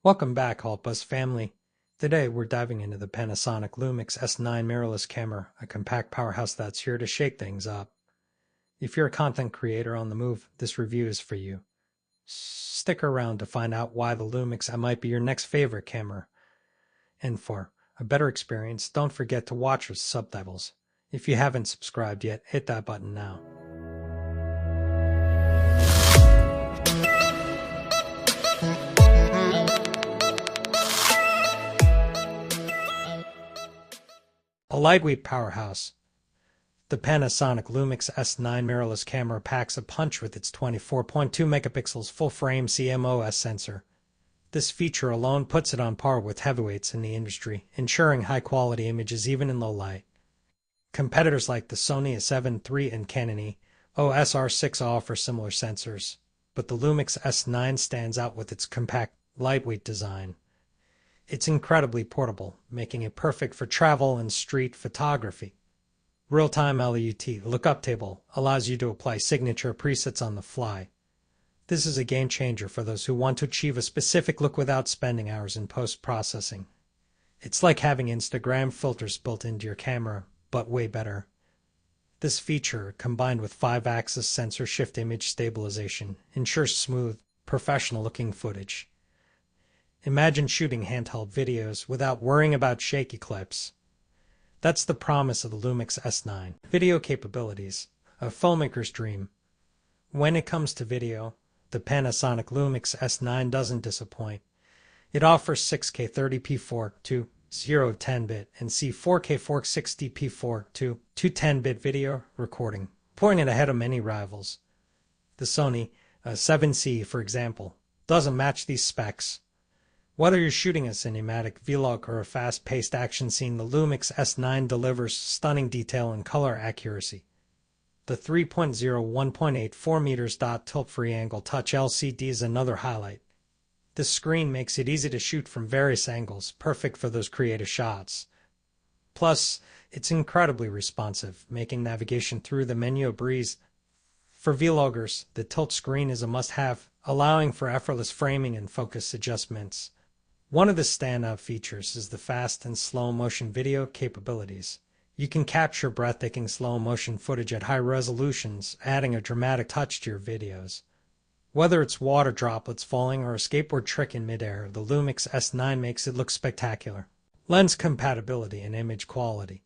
Welcome back, Allbus family. Today we're diving into the Panasonic Lumix S9 mirrorless camera, a compact powerhouse that's here to shake things up. If you're a content creator on the move, this review is for you. Stick around to find out why the Lumix might be your next favorite camera. And for a better experience, don't forget to watch with subtitles. If you haven't subscribed yet, hit that button now. A lightweight powerhouse, the Panasonic Lumix S9 mirrorless camera packs a punch with its 24.2 megapixels full-frame CMOS sensor. This feature alone puts it on par with heavyweights in the industry, ensuring high-quality images even in low light. Competitors like the Sony A7 III and Canon EOS R6 offer similar sensors, but the Lumix S9 stands out with its compact, lightweight design. It's incredibly portable, making it perfect for travel and street photography. Real-time LUT lookup table allows you to apply signature presets on the fly. This is a game changer for those who want to achieve a specific look without spending hours in post-processing. It's like having Instagram filters built into your camera, but way better. This feature, combined with 5-axis sensor shift image stabilization, ensures smooth, professional-looking footage. Imagine shooting handheld videos without worrying about shaky clips. That's the promise of the Lumix S9. Video capabilities, a filmmaker's dream. When it comes to video, the Panasonic Lumix S9 doesn't disappoint. It offers 6K 30p 4 to 010-bit and C4K 460p 4 to 210-bit video recording, putting it ahead of many rivals. The Sony A7C, for example, doesn't match these specs. Whether you're shooting a cinematic vlog or a fast-paced action scene, the Lumix S9 delivers stunning detail and color accuracy. The 3.0 1.84 meters tilt-free angle touch LCD is another highlight. This screen makes it easy to shoot from various angles, perfect for those creative shots. Plus, it's incredibly responsive, making navigation through the menu a breeze. For vloggers, the tilt screen is a must-have, allowing for effortless framing and focus adjustments. One of the standout features is the fast and slow motion video capabilities. You can capture breathtaking slow motion footage at high resolutions, adding a dramatic touch to your videos. Whether it's water droplets falling or a skateboard trick in midair, the Lumix S9 makes it look spectacular. Lens compatibility and image quality.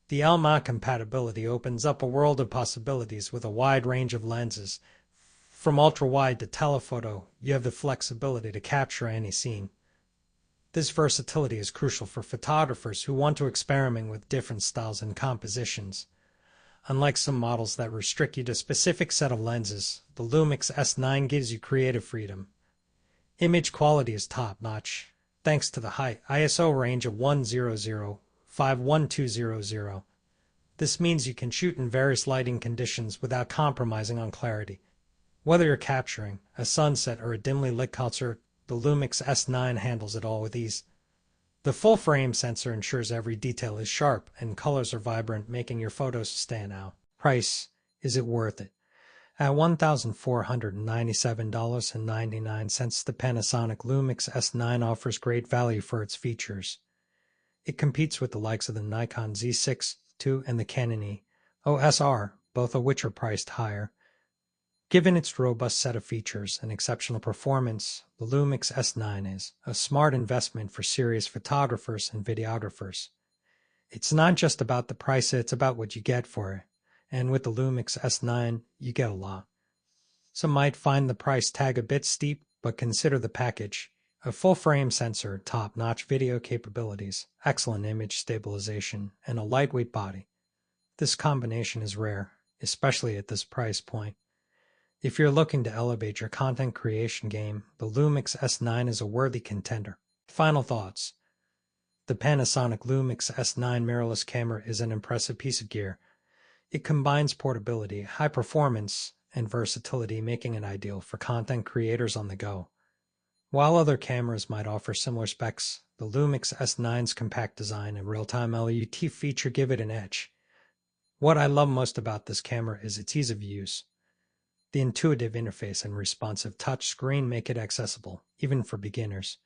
The LMA compatibility opens up a world of possibilities with a wide range of lenses. From ultra-wide to telephoto, you have the flexibility to capture any scene. This versatility is crucial for photographers who want to experiment with different styles and compositions. Unlike some models that restrict you to a specific set of lenses, the Lumix S9 gives you creative freedom. Image quality is top-notch, thanks to the high ISO range of 100x1200. This means you can shoot in various lighting conditions without compromising on clarity. Whether you're capturing a sunset or a dimly lit concert, the Lumix S9 handles it all with ease. The full-frame sensor ensures every detail is sharp and colors are vibrant, making your photos stand out. Price: is it worth it? At $1,497.99, the Panasonic Lumix S9 offers great value for its features. It competes with the likes of the Nikon Z6 II and the Canon EOS R, both of which are priced higher. Given its robust set of features and exceptional performance, the Lumix S9 is a smart investment for serious photographers and videographers. It's not just about the price, it's about what you get for it. And with the Lumix S9, you get a lot. Some might find the price tag a bit steep, but consider the package. A full-frame sensor, top-notch video capabilities, excellent image stabilization, and a lightweight body. This combination is rare, especially at this price point. If you're looking to elevate your content creation game, the Lumix S9 is a worthy contender. Final thoughts. The Panasonic Lumix S9 mirrorless camera is an impressive piece of gear. It combines portability, high performance, and versatility, making it ideal for content creators on the go. While other cameras might offer similar specs, the Lumix S9's compact design and real-time LUT feature give it an edge. What I love most about this camera is its ease of use. The intuitive interface and responsive touch screen make it accessible, even for beginners.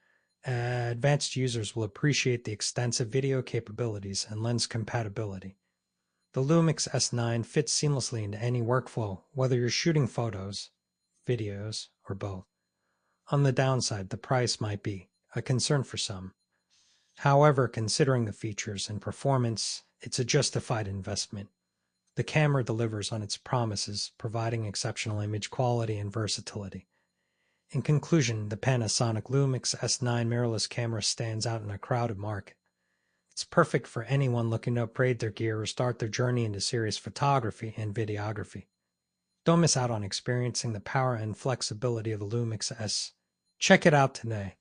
Advanced users will appreciate the extensive video capabilities and lens compatibility. The Lumix S9 fits seamlessly into any workflow, whether you're shooting photos, videos, or both. On the downside, the price might be a concern for some. However, considering the features and performance, it's a justified investment. The camera delivers on its promises, providing exceptional image quality and versatility. In conclusion, the Panasonic Lumix S9 mirrorless camera stands out in a crowded market. It's perfect for anyone looking to upgrade their gear or start their journey into serious photography and videography. Don't miss out on experiencing the power and flexibility of the Lumix S. Check it out today.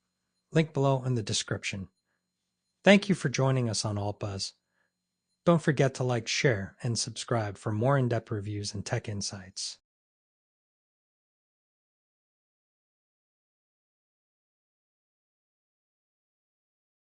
Link below in the description. Thank you for joining us on AltBuzz. Don't forget to like, share, and subscribe for more in-depth reviews and tech insights.